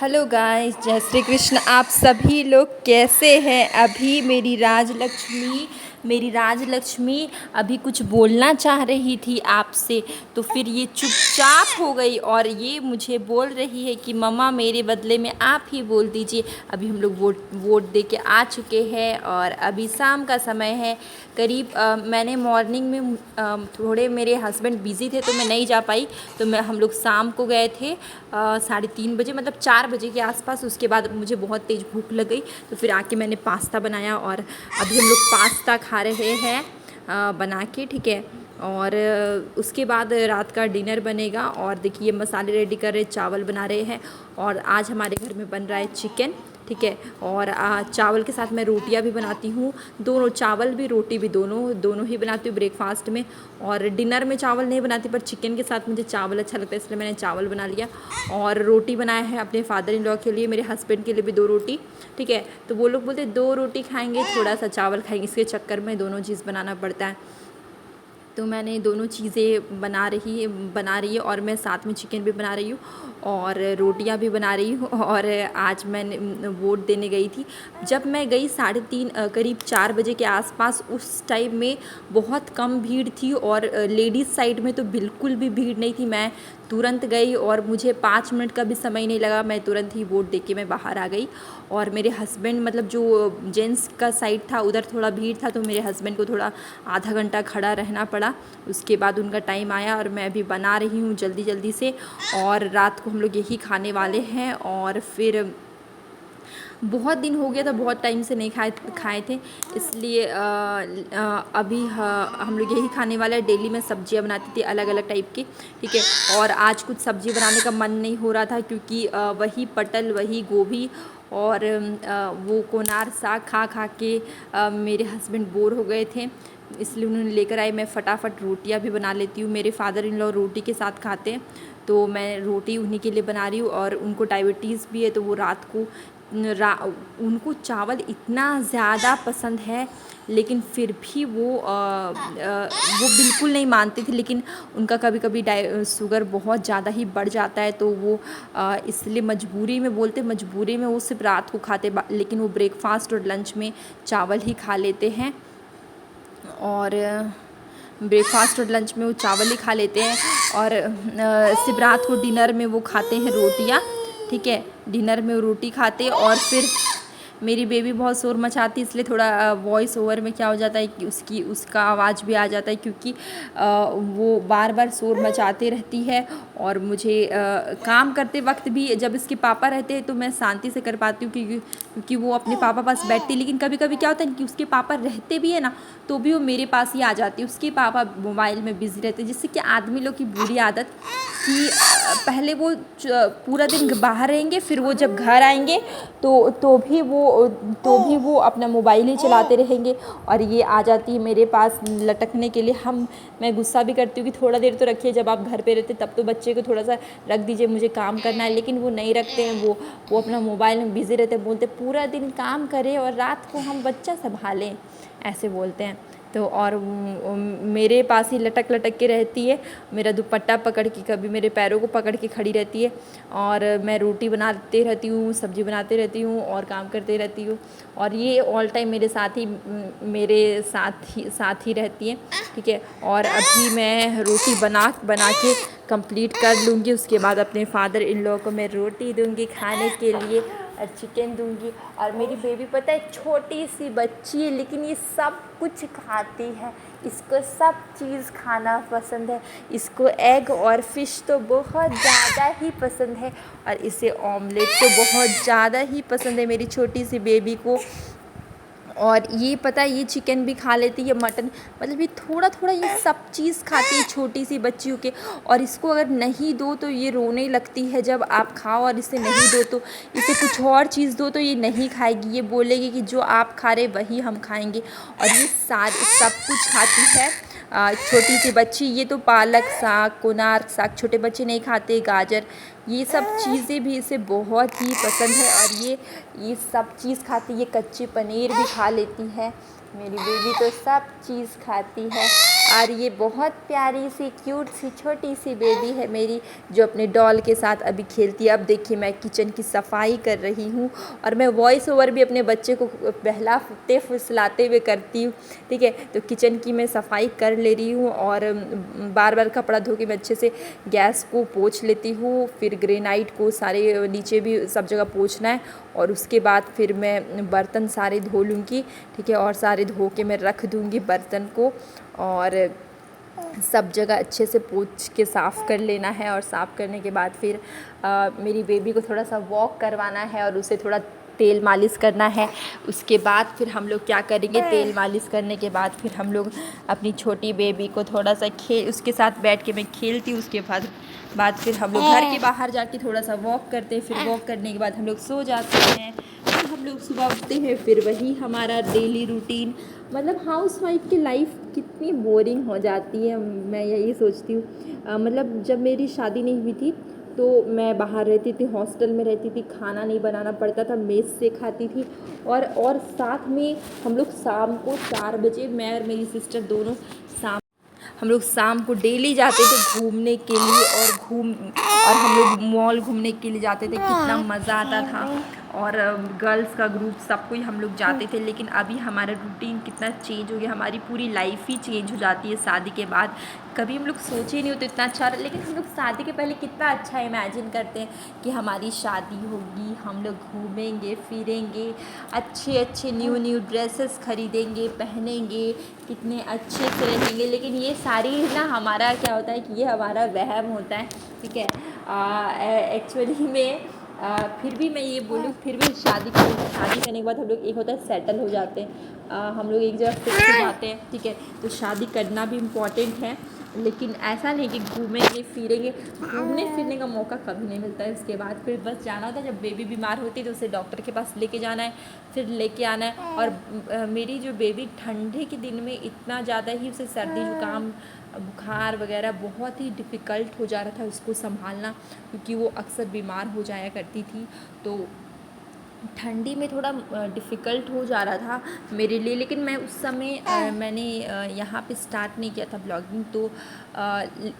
Hello guys, जय श्री कृष्ण। आप सभी लोग कैसे हैं? अभी मेरी राजलक्ष्मी अभी कुछ बोलना चाह रही थी आपसे, तो फिर ये चुपचाप हो गई और ये मुझे बोल रही है कि मम्मा मेरे बदले में आप ही बोल दीजिए। अभी हम लोग वोट दे के आ चुके हैं और अभी शाम का समय है करीब। मैंने मॉर्निंग में थोड़े मेरे हस्बैंड बिज़ी थे तो मैं नहीं जा पाई, तो हम लोग शाम को गए थे 3:30 बजे, मतलब 4 बजे के आसपास। उसके बाद मुझे बहुत तेज़ भूख लग गई तो फिर आके मैंने पास्ता बनाया और अभी हम लोग पास्ता खा रहे हैं बना के, ठीक है। और उसके बाद रात का डिनर बनेगा। और देखिए मसाले रेडी कर रहे, चावल बना रहे हैं और आज हमारे घर में बन रहा है चिकन, ठीक है। और चावल के साथ मैं रोटियां भी बनाती हूँ, दोनों, चावल भी रोटी भी दोनों ही बनाती हूँ ब्रेकफास्ट में। और डिनर में चावल नहीं बनाती, पर चिकन के साथ मुझे चावल अच्छा लगता है, इसलिए मैंने चावल बना लिया। और रोटी बनाया है अपने फादर इन लॉ के लिए, मेरे हस्बैंड के लिए भी 2 रोटी, ठीक है। तो वो लोग बोलते 2 रोटी खाएंगे, थोड़ा सा चावल खाएंगे, इसके चक्कर में दोनों चीज़ बनाना पड़ता है। तो मैंने दोनों चीज़ें बना रही है और मैं साथ में चिकन भी बना रही हूँ और रोटियां भी बना रही हूँ। और आज मैंने वोट देने गई थी। जब मैं गई 3:30 करीब 4 बजे के आसपास, उस टाइम में बहुत कम भीड़ थी और लेडीज़ साइड में तो बिल्कुल भी भीड़ नहीं थी। मैं तुरंत गई और मुझे 5 मिनट का भी समय नहीं लगा, मैं तुरंत ही वोट देके मैं बाहर आ गई। और मेरे हस्बैंड, मतलब जो जेंट्स का साइड था उधर थोड़ा भीड़ था, तो मेरे हस्बैंड को थोड़ा आधा घंटा खड़ा रहना पड़ा। उसके बाद उनका टाइम आया और मैं अभी बना रही हूँ जल्दी जल्दी से। और रात को हम लोग यही खाने वाले हैं। और फिर बहुत दिन हो गया था, बहुत टाइम से नहीं खाए थे, इसलिए अभी हम लोग यही खाने वाले हैं। डेली मैं सब्जियां बनाती थी अलग अलग टाइप की, ठीक है। और आज कुछ सब्ज़ी बनाने का मन नहीं हो रहा था क्योंकि वही पटल, वही गोभी और वो कोनार साग खा खा के मेरे हस्बैंड बोर हो गए थे, इसलिए उन्होंने लेकर आए। मैं फटाफट रोटियां भी बना लेती हूँ, मेरे फादर इन लॉ रोटी के साथ खाते हैं, तो मैं रोटी उन्हीं के लिए बना रही हूँ। और उनको डायबिटीज़ भी है, तो वो रात को उनको चावल इतना ज़्यादा पसंद है, लेकिन फिर भी वो बिल्कुल नहीं मानते थे। लेकिन उनका कभी कभी शुगर बहुत ज़्यादा ही बढ़ जाता है, तो वो इसलिए मजबूरी में वो सिर्फ रात को खाते, लेकिन वो ब्रेकफास्ट और लंच में चावल ही खा लेते हैं। और ब्रेकफास्ट और लंच में वो चावल ही खा लेते हैं। और सिर्फ रात को डिनर में वो खाते हैं रोटियां, ठीक है। डिनर में वो रोटी खाते हैं। और फिर मेरी बेबी बहुत शोर मचाती है, इसलिए थोड़ा वॉइस ओवर में क्या हो जाता है कि उसका आवाज़ भी आ जाता है, क्योंकि वो बार बार शोर मचाते रहती है। और मुझे काम करते वक्त भी, जब इसके पापा रहते हैं तो मैं शांति से कर पाती हूँ, क्योंकि वो अपने पापा पास बैठती है। लेकिन कभी कभी क्या होता है कि उसके पापा रहते भी है ना, तो भी वो मेरे पास ही आ जाती है। उसके पापा मोबाइल में बिज़ी रहते हैं, जिससे कि आदमी लोग की बुरी आदत कि पहले वो पूरा दिन बाहर रहेंगे, फिर वो जब घर आएंगे तो भी वो अपना मोबाइल ही चलाते रहेंगे। और ये आ जाती है मेरे पास लटकने के लिए। मैं गुस्सा भी करती हूँ कि थोड़ा देर तो रखिए, जब आप घर पे रहते तब तो बच्चे को थोड़ा सा रख दीजिए, मुझे काम करना है। लेकिन वो नहीं रखते हैं, वो अपना मोबाइल में बिज़ी रहते हैं, बोलते पूरा दिन काम करें और रात को हम बच्चा संभालें, ऐसे बोलते हैं। तो और मेरे पास ही लटक लटक के रहती है, मेरा दुपट्टा पकड़ के, कभी मेरे पैरों को पकड़ के खड़ी रहती है। और मैं रोटी बनाते रहती हूँ, सब्ज़ी बनाते रहती हूँ और काम करते रहती हूँ। और ये ऑल टाइम मेरे साथ ही रहती है, ठीक है। और अभी मैं रोटी बना के कंप्लीट कर लूँगी। उसके बाद अपने फादर इन लॉ को मैं रोटी दूँगी खाने के लिए और चिकन दूँगी। और मेरी बेबी पता है छोटी सी बच्ची है, लेकिन ये सब कुछ खाती है, इसको सब चीज़ खाना पसंद है। इसको एग और फ़िश तो बहुत ज़्यादा ही पसंद है और इसे ऑमलेट तो बहुत ज़्यादा ही पसंद है मेरी छोटी सी बेबी को। और ये पता है ये चिकन भी खा लेती है, मटन, मतलब ये थोड़ा थोड़ा ये सब चीज़ खाती है छोटी सी बच्चियों के। और इसको अगर नहीं दो तो ये रोने लगती है जब आप खाओ, और इसे नहीं दो तो, इसे कुछ और चीज़ दो तो ये नहीं खाएगी, ये बोलेगी कि जो आप खा रहे वही हम खाएंगे। और ये सारे सब कुछ खाती है छोटी सी बच्ची। ये तो पालक साग, कोनार साग छोटे बच्चे नहीं खाते, गाजर, ये सब चीज़ें भी इसे बहुत ही पसंद है। और ये सब चीज़ खाती है, ये कच्चे पनीर भी खा लेती है। मेरी बेबी तो सब चीज़ खाती है। और ये बहुत प्यारी सी क्यूट सी छोटी सी बेबी है मेरी, जो अपने डॉल के साथ अभी खेलती है। अब देखिए मैं किचन की सफाई कर रही हूँ और मैं वॉइस ओवर भी अपने बच्चे को बहलाते फुसलाते हुए करती हूँ, ठीक है। तो किचन की मैं सफाई कर ले रही हूँ और बार बार कपड़ा धो के मैं अच्छे से गैस को पोंछ लेती हूँ। फिर ग्रेनाइट को सारे नीचे भी सब जगह पोंछना है और उसके बाद फिर मैं बर्तन सारे धो लूँगी, ठीक है। और सारे धो के मैं रख दूँगी बर्तन को और सब जगह अच्छे से पोंछ के साफ़ कर लेना है। और साफ़ करने के बाद फिर मेरी बेबी को थोड़ा सा वॉक करवाना है और उसे थोड़ा तेल मालिश करना है। उसके बाद फिर हम लोग क्या करेंगे, तेल मालिश करने के बाद फिर हम लोग अपनी छोटी बेबी को थोड़ा सा उसके साथ बैठ के मैं खेलती हूँ। उसके बाद फिर हम लोग घर के बाहर जाके थोड़ा सा वॉक करते हैं। फिर वॉक करने के बाद हम लोग सो जाते हैं। फिर हम लोग सुबह उठते हैं, फिर वही हमारा डेली रूटीन। मतलब हाउसवाइफ की लाइफ कितनी बोरिंग हो जाती है, मैं यही सोचती हूँ। मतलब जब मेरी शादी नहीं हुई थी तो मैं बाहर रहती थी, हॉस्टल में रहती थी, खाना नहीं बनाना पड़ता था, मेस से खाती थी। और साथ में हम लोग शाम को 4 बजे, मैं और मेरी सिस्टर दोनों हम लोग शाम को डेली जाते थे घूमने के लिए और हम लोग मॉल घूमने के लिए जाते थे। कितना मज़ा आता था। और गर्ल्स का ग्रुप सब कोई हम लोग जाते थे। लेकिन अभी हमारा रूटीन कितना चेंज हो गया, हमारी पूरी लाइफ ही चेंज हो जाती है शादी के बाद। कभी हम लोग सोचे ही नहीं होते इतना अच्छा, लेकिन हम लोग शादी के पहले कितना अच्छा इमेजिन करते हैं कि हमारी शादी होगी, हम लोग घूमेंगे फिरेंगे, अच्छे अच्छे न्यू ड्रेसेस खरीदेंगे, पहनेंगे, कितने अच्छे से रहेंगे। लेकिन ये सारी ना हमारा क्या होता है कि ये हमारा वहम होता है, ठीक है। एक्चुअली में फिर भी मैं ये बोलूँ, फिर भी शादी करने के बाद हम लोग एक होता है सेटल हो जाते हैं, हम लोग एक जगह फिक्स हो जाते हैं, ठीक है। तो शादी करना भी इम्पॉर्टेंट है, लेकिन ऐसा नहीं कि घूमेंगे फिरेंगे। घूमने फिरने का मौका कभी नहीं मिलता है। उसके बाद फिर बस जाना होता है, जब बेबी बीमार होती है तो उसे डॉक्टर के पास लेके जाना है, फिर लेके आना है। और मेरी जो बेबी ठंडे के दिन में इतना ज़्यादा ही उसे सर्दी जुकाम बुखार वगैरह बहुत ही डिफ़िकल्ट हो जा रहा था उसको संभालना, क्योंकि वो अक्सर बीमार हो जाया करती थी। तो ठंडी में थोड़ा डिफ़िकल्ट हो जा रहा था मेरे लिए। लेकिन मैं उस समय मैंने यहाँ पे स्टार्ट नहीं किया था ब्लॉगिंग। तो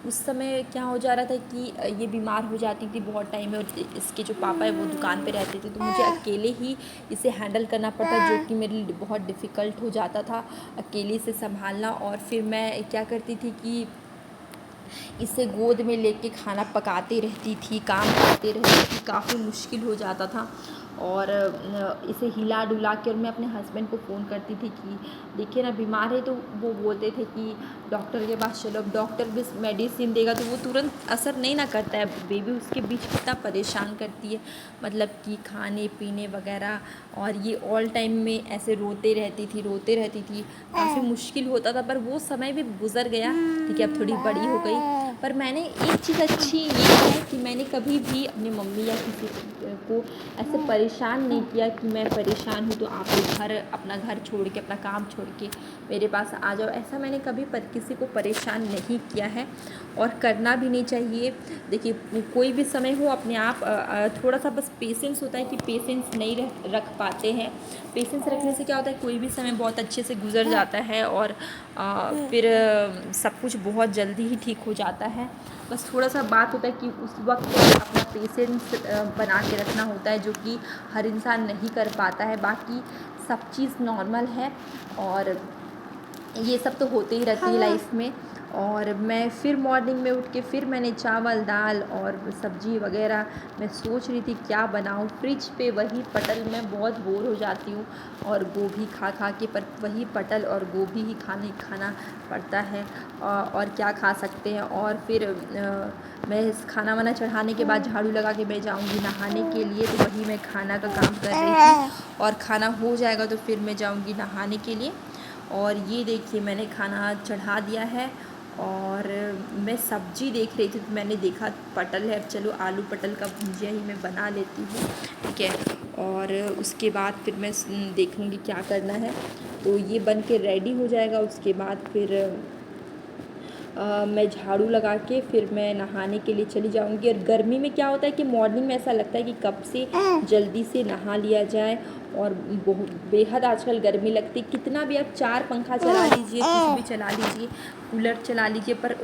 उस समय क्या हो जा रहा था कि ये बीमार हो जाती थी बहुत टाइम में, और इसके जो पापा है वो दुकान पे रहते थे, तो मुझे अकेले ही इसे हैंडल करना पड़ता, जो कि मेरे लिए बहुत डिफ़िकल्ट हो जाता था अकेले से संभालना। और फिर मैं क्या करती थी कि इसे गोद में लेके खाना पकाती रहती थी, काम करती रहती थी, काफ़ी मुश्किल हो जाता था। और इसे हिला डुला के, और मैं अपने हस्बैंड को फ़ोन करती थी कि देखिए ना बीमार है, तो वो बोलते थे कि डॉक्टर के पास चलो। अब डॉक्टर भी मेडिसिन देगा तो वो तुरंत असर नहीं ना करता है। बेबी उसके बीच कितना परेशान करती है, मतलब कि खाने पीने वगैरह। और ये ऑल टाइम में ऐसे रोते रहती थी, काफ़ी मुश्किल होता था। पर वो समय भी गुजर गया, ठीक है, अब थोड़ी बड़ी हो गई। पर मैंने एक चीज़ अच्छी ये है कि मैंने कभी भी अपनी मम्मी या किसी को ऐसे परेशान नहीं किया कि मैं परेशान हूँ तो आप लोग अपना घर छोड़ के, अपना काम छोड़ के मेरे पास आ जाओ। ऐसा मैंने कभी किसी को परेशान नहीं किया है, और करना भी नहीं चाहिए। देखिए कोई भी समय हो, अपने आप थोड़ा सा बस पेशेंस होता है कि पेशेंस नहीं रख पाते हैं। पेशेंस रखने से क्या होता है, कोई भी समय बहुत अच्छे से गुजर जाता है, और फिर सब कुछ बहुत जल्दी ही ठीक हो जाता है। बस थोड़ा सा बात होता है कि उस वक्त अपना पेशेंस बना के रखना होता है, जो कि हर इंसान नहीं कर पाता है। बाकी सब चीज़ नॉर्मल है, और ये सब तो होते ही रहती है लाइफ में। और मैं फिर मॉर्निंग में उठ के फिर मैंने चावल दाल और सब्जी वगैरह मैं सोच रही थी क्या बनाऊं। फ्रिज पे वही पटल, मैं बहुत बोर हो जाती हूँ और गोभी खा खा के, पर वही पटल और गोभी ही खाना पड़ता है। और क्या खा सकते हैं। और फिर मैं खाना वाना चढ़ाने के बाद झाड़ू लगा के मैं जाऊँगी नहाने के लिए, तो वही मैं खाना का काम कर रही थी। और खाना हो जाएगा तो फिर मैं जाऊँगी नहाने के लिए। और ये देखिए मैंने खाना चढ़ा दिया है, और मैं सब्ज़ी देख रही थी तो मैंने देखा पटल है, चलो आलू पटल का भुजिया ही मैं बना लेती हूँ, ठीक है। और उसके बाद फिर मैं देखूँगी क्या करना है। तो ये बन के रेडी हो जाएगा, उसके बाद फिर मैं झाड़ू लगा के फिर मैं नहाने के लिए चली जाऊंगी। और गर्मी में क्या होता है कि मॉर्निंग में ऐसा लगता है कि कब से जल्दी से नहा लिया जाए। और बहुत बेहद आजकल गर्मी लगती है, कितना भी आप 4 पंखा चला लीजिए, कुछ भी चला लीजिए, कूलर चला लीजिए, पर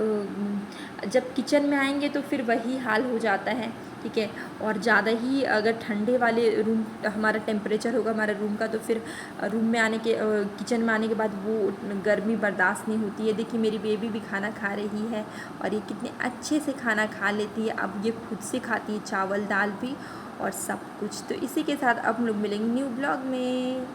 जब किचन में आएंगे तो फिर वही हाल हो जाता है। ठीक है, और ज़्यादा ही अगर ठंडे वाले रूम हमारा टेम्परेचर होगा हमारे रूम का, तो फिर रूम में आने के किचन में आने के बाद वो गर्मी बर्दाश्त नहीं होती है। देखिए मेरी बेबी भी खाना खा रही है और ये कितने अच्छे से खाना खा लेती है। अब ये खुद से खाती है, चावल दाल भी और सब कुछ। तो इसी के साथ अब हम लोग मिलेंगे न्यू ब्लॉग में।